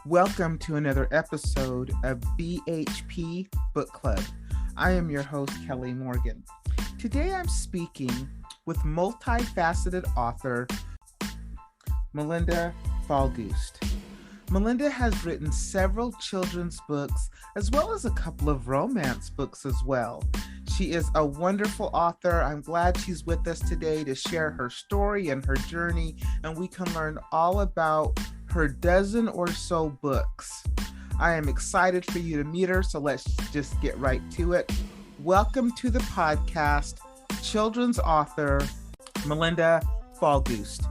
Welcome to another episode of BHP Book Club. I am your host, Kelly Morgan. Today I'm speaking with multifaceted author Melinda Falgoust. Melinda has written several children's books as well as a couple of romance books as well. She is a wonderful author. I'm glad she's with us today to share her story and her journey, and we can learn all about her dozen or so books. I am excited for you to meet her, so let's just get right to it. Welcome to the podcast, children's author Melinda Falgoust.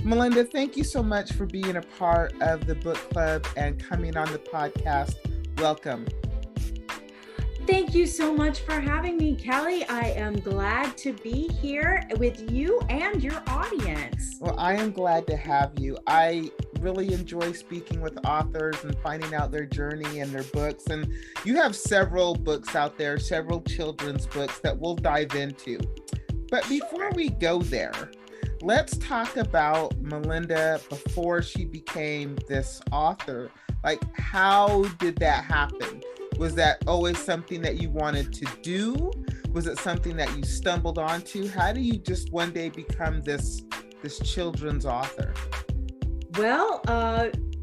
Melinda, thank you so much for being a part of the book club and coming on the podcast. Welcome. Thank you so much for having me, Kelly. I am glad to be here with you and your audience. Well, I am glad to have you. I really enjoy speaking with authors and finding out their journey and their books. And you have several books out there, several children's books that we'll dive into. But before we go there, let's talk about Melinda before she became this author. Like, how did that happen? Was that always something that you wanted to do? Was it something that you stumbled onto? How do you just one day become this children's author? Well,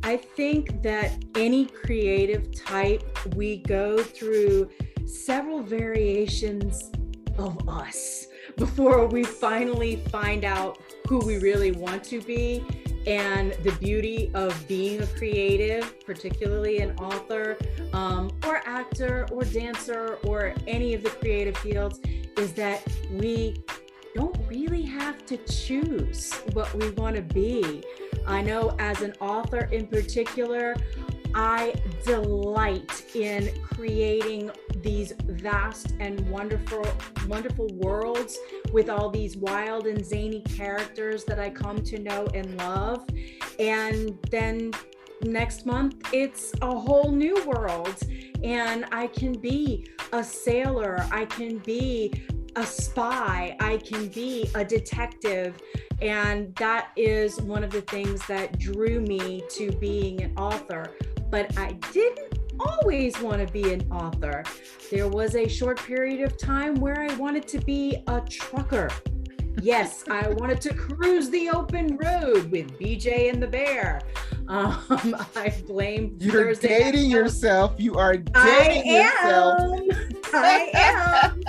I think that any creative type, we go through several variations of us before we finally find out who we really want to be. And the beauty of being a creative, particularly an author, or actor or dancer or any of the creative fields, is that we don't really have to choose what we want to be. I know as an author in particular, I delight in creating these vast and wonderful worlds with all these wild and zany characters that I come to know and love. And then next month, it's a whole new world. And I can be a sailor, I can be a spy, I can be a detective. And that is one of the things that drew me to being an author. But I didn't always want to be an author. There was a short period of time where I wanted to be a trucker. Yes, I wanted to cruise the open road with BJ and the Bear. I blame You're dating yourself. You are dating yourself. I am.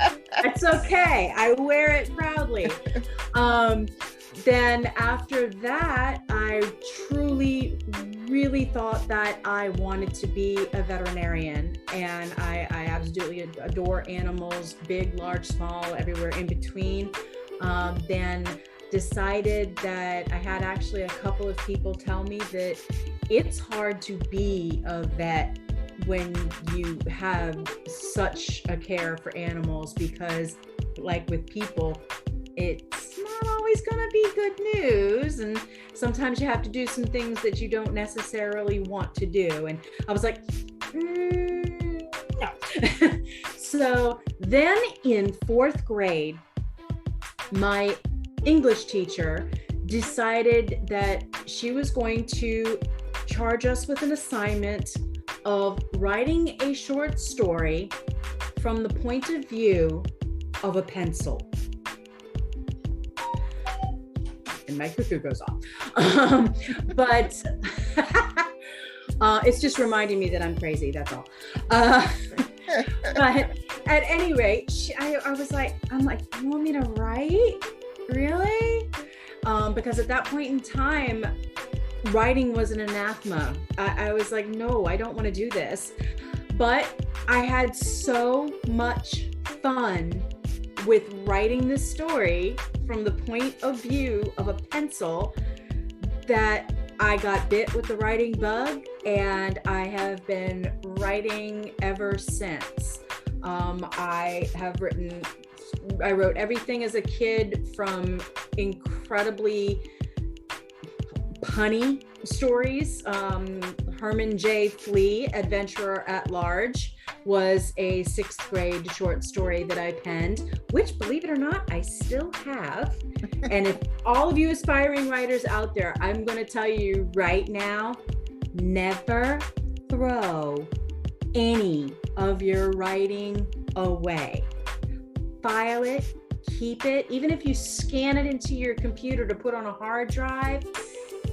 It's okay. I wear it proudly. Then after that, I really thought that I wanted to be a veterinarian, and I absolutely adore animals, big, large, small, everywhere in between. Then decided that I had actually a couple of people tell me that it's hard to be a vet when you have such a care for animals, because like with people, it's not always going to be good news, and sometimes you have to do some things that you don't necessarily want to do. And I was like, no. So then in fourth grade, my English teacher decided that she was going to charge us with an assignment of writing a short story from the point of view of a pencil. And my cuckoo goes off. But it's just reminding me that I'm crazy, that's all. But at any rate, I'm like, you want me to write? Really? Because at that point in time, writing was an anathema. I was like, no, I don't want to do this. But I had so much fun with writing this story from the point of view of a pencil that I got bit with the writing bug, and I have been writing ever since. I wrote everything as a kid, from incredibly punny stories, Herman J. Flea, Adventurer at Large, was a 6th grade short story that I penned, which, believe it or not, I still have. And if all of you aspiring writers out there, I'm going to tell you right now, never throw any of your writing away. File it, keep it. Even if you scan it into your computer to put on a hard drive,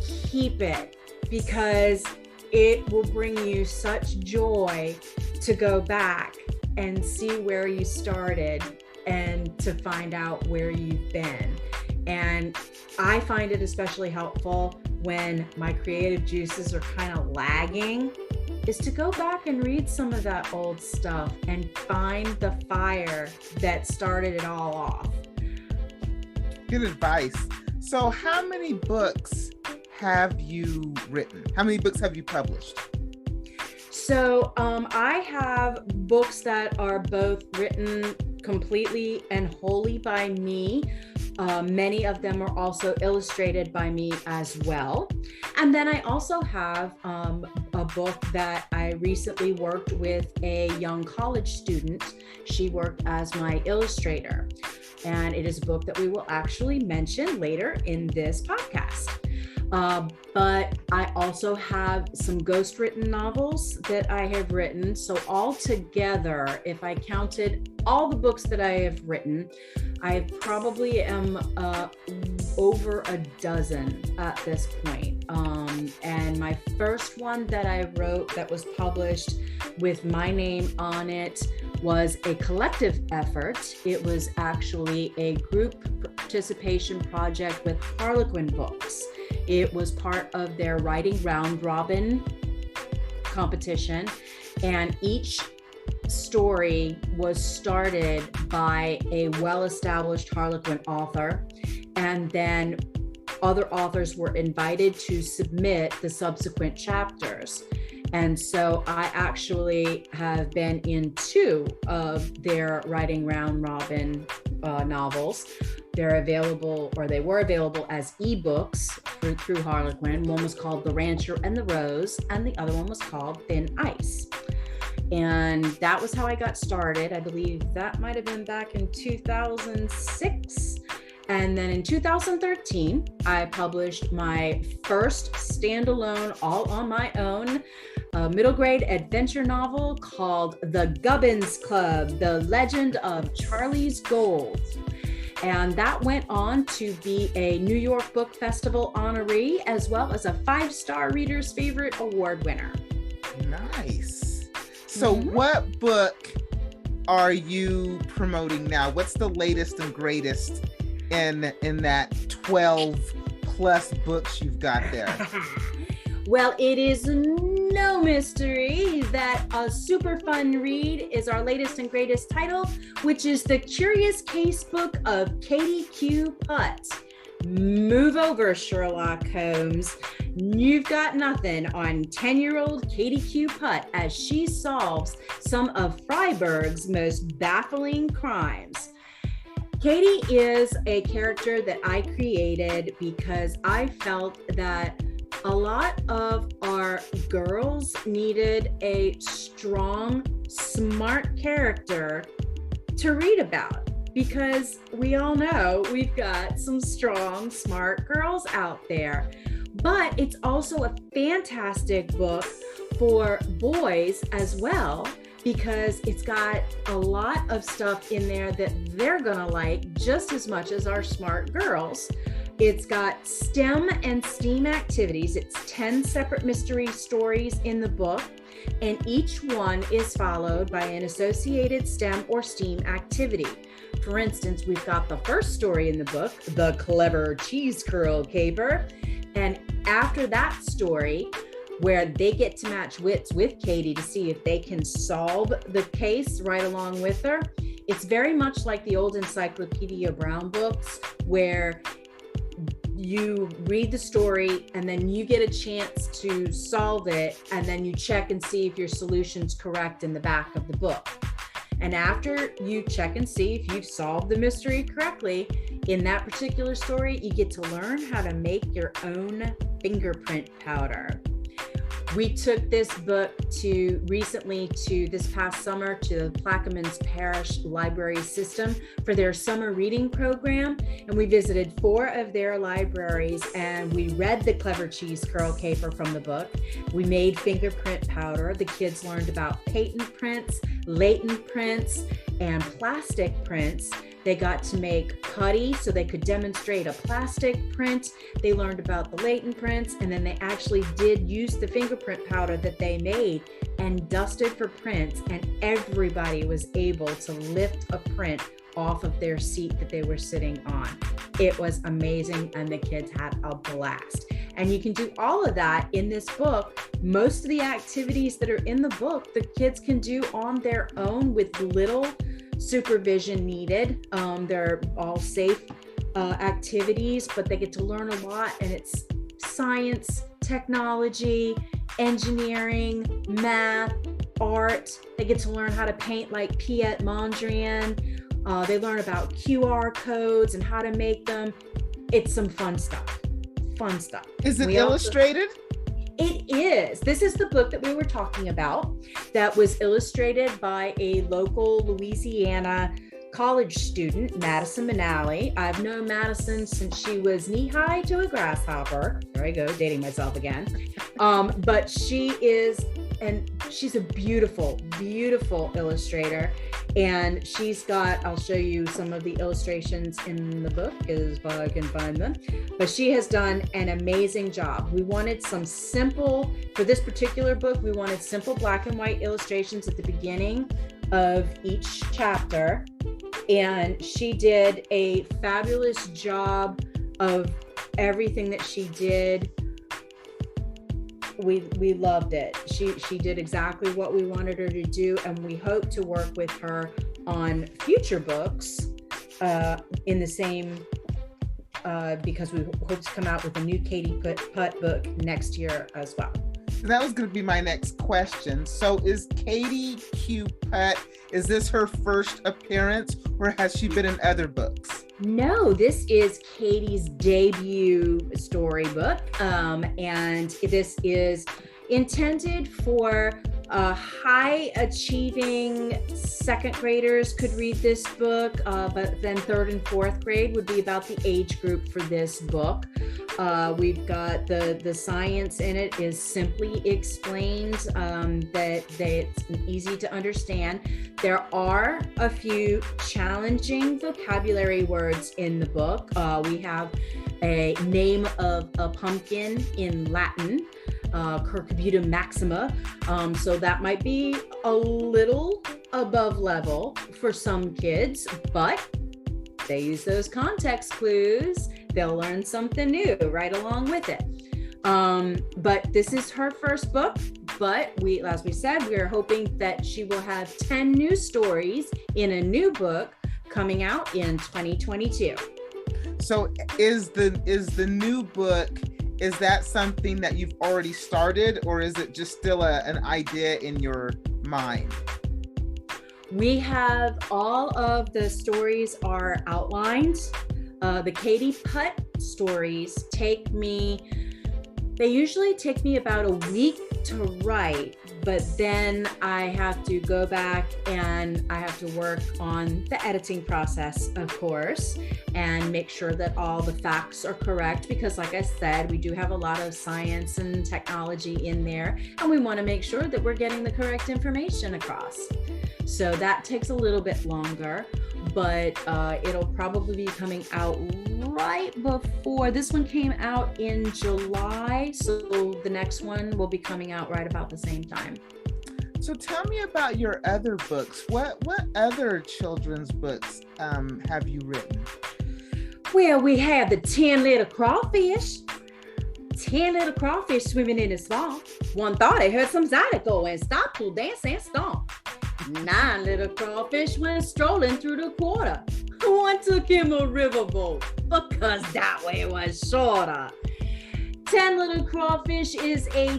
keep it, because it will bring you such joy to go back and see where you started and to find out where you've been. And I find it especially helpful when my creative juices are kind of lagging, is to go back and read some of that old stuff and find the fire that started it all off. Good advice. So how many books have you written? How many books have you published? So I have books that are both written completely and wholly by me. Many of them are also illustrated by me as well. And then I also have a book that I recently worked with a young college student. She worked as my illustrator. And it is a book that we will actually mention later in this podcast. But I also have some ghostwritten novels that I have written. So altogether, if I counted all the books that I have written, I probably am over a dozen at this point. And my first one that I wrote that was published with my name on it was a collective effort. It was actually a group participation project with Harlequin Books. It was part of their Writing Round Robin competition, and each story was started by a well-established Harlequin author, and then other authors were invited to submit the subsequent chapters. And so I actually have been in 2 of their Writing Round Robin novels. They're available, or they were available as ebooks through Harlequin. One was called The Rancher and the Rose, and the other one was called Thin Ice. And that was how I got started. I believe that might have been back in 2006. And then in 2013, I published my first standalone, all on my own, middle grade adventure novel called The Gubbins Club, The Legend of Charlie's Gold. And that went on to be a New York Book Festival honoree, as well as a 5-star Reader's Favorite Award winner. Nice. So what book are you promoting now? What's the latest and greatest in that 12 plus books you've got there? Well, it is no mystery that a super fun read is our latest and greatest title, which is The Curious Casebook of Katie Q. Putt. Move over, Sherlock Holmes. You've got nothing on 10-year-old Katie Q. Putt as she solves some of Freiburg's most baffling crimes. Katie is a character that I created because I felt that a lot of our girls needed a strong, smart character to read about, because we all know we've got some strong, smart girls out there. But it's also a fantastic book for boys as well, because it's got a lot of stuff in there that they're gonna like just as much as our smart girls. It's got STEM and STEAM activities. It's 10 separate mystery stories in the book, and each one is followed by an associated STEM or STEAM activity. For instance, we've got the first story in the book, The Clever Cheese Curl Caper, and after that story, where they get to match wits with Katie to see if they can solve the case right along with her, it's very much like the old Encyclopedia Brown books, where you read the story and then you get a chance to solve it, and then you check and see if your solution's correct in the back of the book. And after you check and see if you've solved the mystery correctly in that particular story, you get to learn how to make your own fingerprint powder. We took this book this past summer to the Plaquemines Parish Library System for their summer reading program. And we visited 4 of their libraries and we read the Clever Cheese Curl Caper from the book. We made fingerprint powder. The kids learned about patent prints, latent prints, and plastic prints. They got to make putty so they could demonstrate a plastic print. They learned about the latent prints, and then they actually did use the fingerprint powder that they made and dusted for prints, and everybody was able to lift a print off of their seat that they were sitting on. It was amazing, and the kids had a blast. And you can do all of that in this book. Most of the activities that are in the book, the kids can do on their own with little supervision needed. They're all safe activities, but they get to learn a lot, and it's science, technology, engineering, math, art. They get to learn how to paint like Piet Mondrian. They learn about QR codes and how to make them. It's some fun stuff. Is it illustrated? It is. This is the book that we were talking about that was illustrated by a local Louisiana college student, Madison Manali. I've known Madison since she was knee-high to a grasshopper. There I go, dating myself again. But she's a beautiful, beautiful illustrator. And she's got, I'll show you some of the illustrations in the book if I can find them. But she has done an amazing job. We wanted for this particular book, we wanted simple black and white illustrations at the beginning of each chapter. And she did a fabulous job of everything that she did. We loved it. She did exactly what we wanted her to do, and we hope to work with her on future books in the same because we hope to come out with a new Katie Putt book next year as well. That was going to be my next question. So is Katie Q. Putt, is this her first appearance, or has she been in other books? No, this is Katie's debut storybook, and this is intended for high achieving second graders could read this book, but then 3rd and 4th grade would be about the age group for this book. We've got the science in it is simply explained, that it's easy to understand. There are a few challenging vocabulary words in the book. We have a name of a pumpkin in Latin, Curcubutum maxima. So that might be a little above level for some kids, but they use those context clues. They'll learn something new right along with it. But this is her first book, but as we said, we are hoping that she will have 10 new stories in a new book coming out in 2022. So is the new book, is that something that you've already started, or is it just still an idea in your mind? We have all of the stories are outlined. The Katie Putt stories they usually take me about a week to write, but then I have to go back and I have to work on the editing process, of course, and make sure that all the facts are correct, because like I said, we do have a lot of science and technology in there, and we want to make sure that we're getting the correct information across. So that takes a little bit longer, but it'll probably be coming out right before this one came out in July. So the next one will be coming out right about the same time. So tell me about your other books. What other children's books have you written? Well, we have the 10 little crawfish. 10 little crawfish swimming in the swamp. One thought they heard some zydeco and stopped to dance and stomp. 9 little crawfish went strolling through the quarter. One took him a riverboat because that way was shorter. 10 little crawfish is a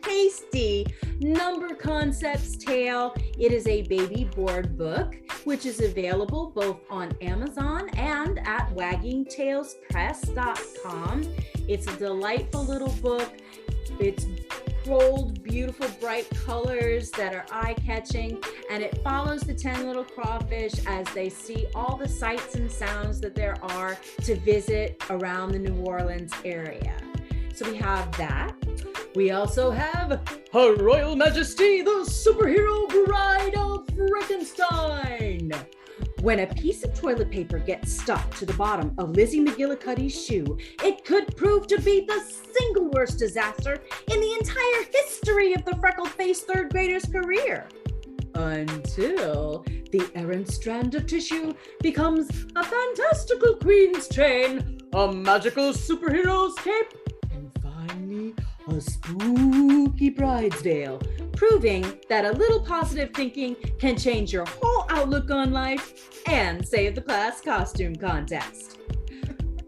tasty number concepts tale. It is a baby board book, which is available both on Amazon and at waggingtailspress.com. It's a delightful little book. It's bold, beautiful, bright colors that are eye-catching, and it follows the 10 little crawfish as they see all the sights and sounds that there are to visit around the New Orleans area. So we have that. We also have Her Royal Majesty, the Superhero Bride of Frankenstein. When a piece of toilet paper gets stuck to the bottom of Lizzie McGillicuddy's shoe, it could prove to be the single worst disaster in the entire history of the freckle-faced third grader's career. Until the errant strand of tissue becomes a fantastical queen's chain, a magical superhero's cape, and finally a spooky bride's veil, proving that a little positive thinking can change your whole outlook on life and save the class costume contest.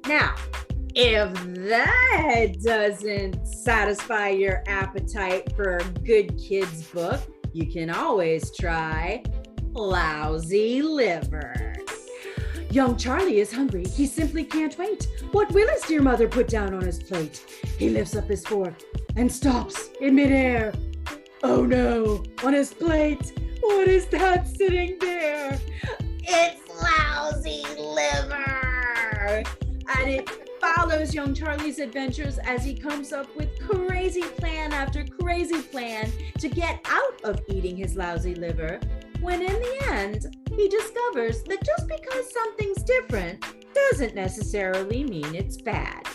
Now, if that doesn't satisfy your appetite for a good kids book, you can always try Lousy Liver. Young Charlie is hungry. He simply can't wait. What will his dear mother put down on his plate? He lifts up his fork and stops in midair. Oh no, on his plate, what is that sitting there? It's lousy liver! And it follows young Charlie's adventures as he comes up with crazy plan after crazy plan to get out of eating his lousy liver, when in the end, he discovers that just because something's different doesn't necessarily mean it's bad.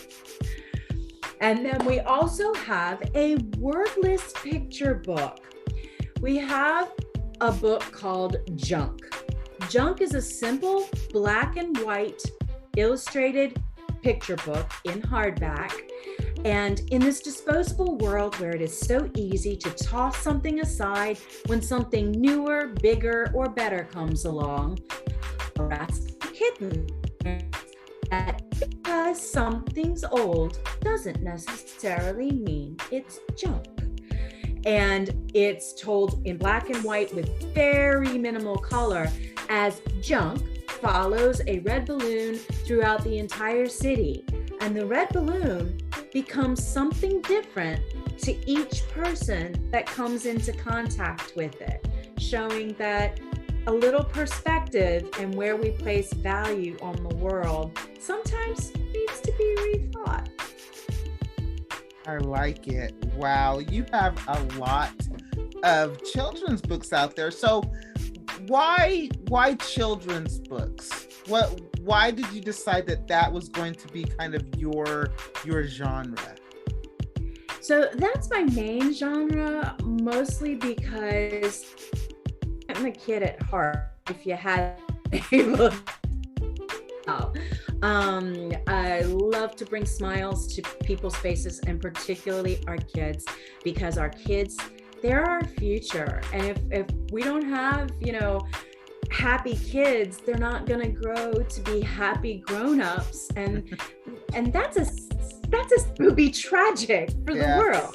And then we also have a wordless picture book. We have a book called Junk. Junk is a simple black and white illustrated picture book in hardback. And in this disposable world where it is so easy to toss something aside when something newer, bigger, or better comes along, that's the kitten. That because something's old doesn't necessarily mean it's junk. And it's told in black and white with very minimal color, as Junk follows a red balloon throughout the entire city. And the red balloon becomes something different to each person that comes into contact with it, showing that a little perspective and where we place value on the world sometimes needs to be rethought. I like it. Wow, you have a lot of children's books out there. So why children's books? Why did you decide that was going to be kind of your genre? So that's my main genre, mostly because I'm a kid at heart, if you had able I love to bring smiles to people's faces, and particularly our kids, because our kids, they're our future. And if we don't have, happy kids, they're not going to grow to be happy grown-ups. And that's would be tragic for the world.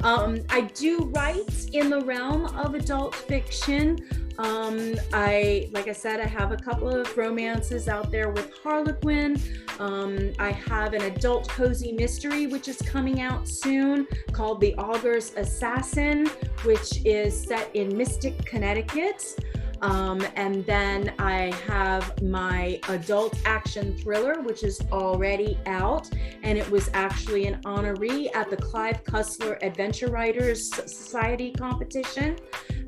I do write in the realm of adult fiction. Like I said, I have a couple of romances out there with Harlequin. I have an adult cozy mystery, which is coming out soon, called The Augur's Assassin, which is set in Mystic, Connecticut. And then I have my adult action thriller, which is already out, and it was actually an honoree at the Clive Cussler Adventure Writers Society competition.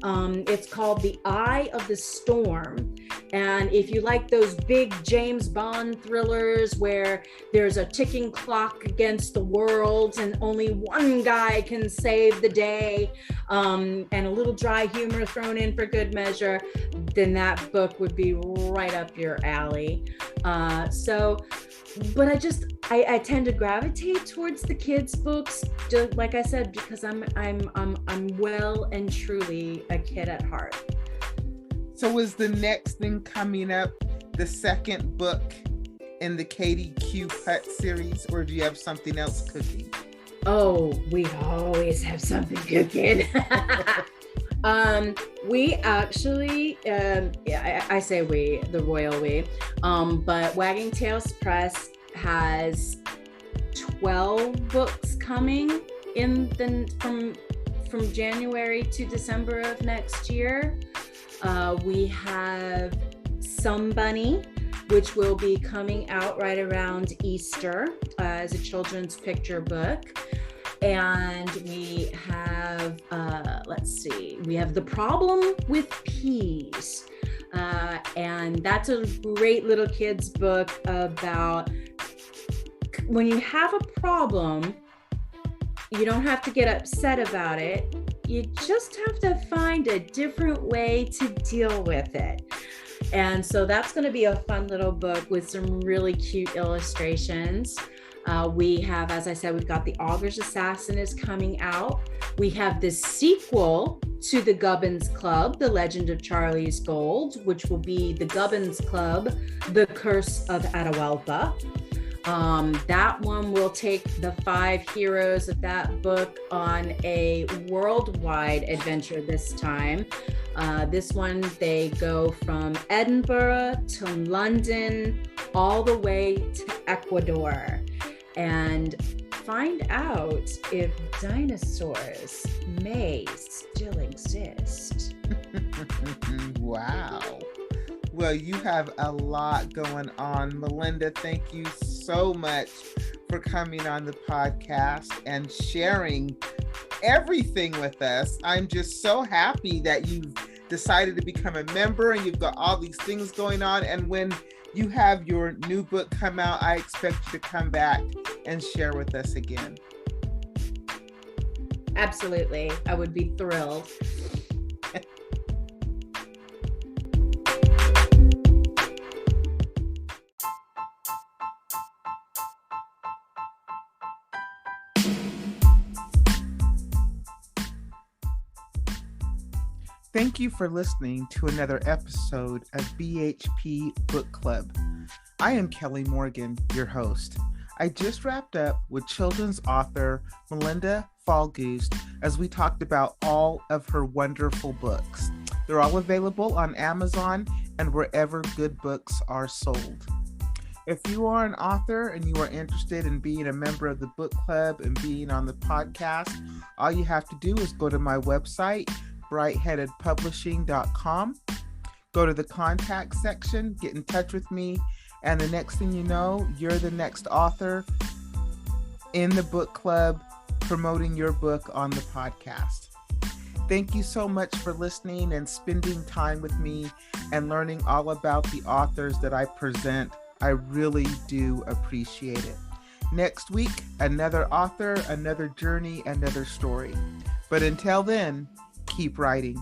It's called The Eye of the Storm. And if you like those big James Bond thrillers where there's a ticking clock against the world and only one guy can save the day, and a little dry humor thrown in for good measure, then that book would be right up your alley. But I tend to gravitate towards the kids' books, just like I said, because I'm well and truly a kid at heart. So is the next thing coming up the second book in the Katie Q Putt series, or do you have something else cooking? Oh, we always have something cooking. We actually, I say we, the royal we, but Wagging Tails Press has 12 books coming from from January to December of next year. We have Some Bunny, which will be coming out right around Easter as a children's picture book. And we have, we have The Problem with Peas. And that's a great little kids book about when you have a problem, you don't have to get upset about it. You just have to find a different way to deal with it. And so that's going to be a fun little book with some really cute illustrations. We have, as I said, we've got The Augur's Assassin is coming out. We have the sequel to the Gubbins Club, The Legend of Charlie's Gold, which will be the Gubbins Club, The Curse of Atahualpa. That one will take the 5 heroes of that book on a worldwide adventure this time. This one, they go from Edinburgh to London, all the way to Ecuador, and find out if dinosaurs may still exist. Wow. Well, you have a lot going on. Melinda, thank you so much for coming on the podcast and sharing everything with us. I'm just so happy that you've decided to become a member and you've got all these things going on. And when you have your new book come out, I expect you to come back and share with us again. Absolutely. I would be thrilled. Thank you for listening to another episode of BHP Book Club. I am Kelly Morgan, your host. I just wrapped up with children's author Melinda Falgoust as we talked about all of her wonderful books. They're all available on Amazon and wherever good books are sold. If you are an author and you are interested in being a member of the book club and being on the podcast, all you have to do is go to my website, brightheadedpublishing.com. Go to the contact section, get in touch with me, and the next thing you know, you're the next author in the book club promoting your book on the podcast. Thank you so much for listening and spending time with me and learning all about the authors that I present. I really do appreciate it. Next week, another author, another journey, another story. But until then, keep writing.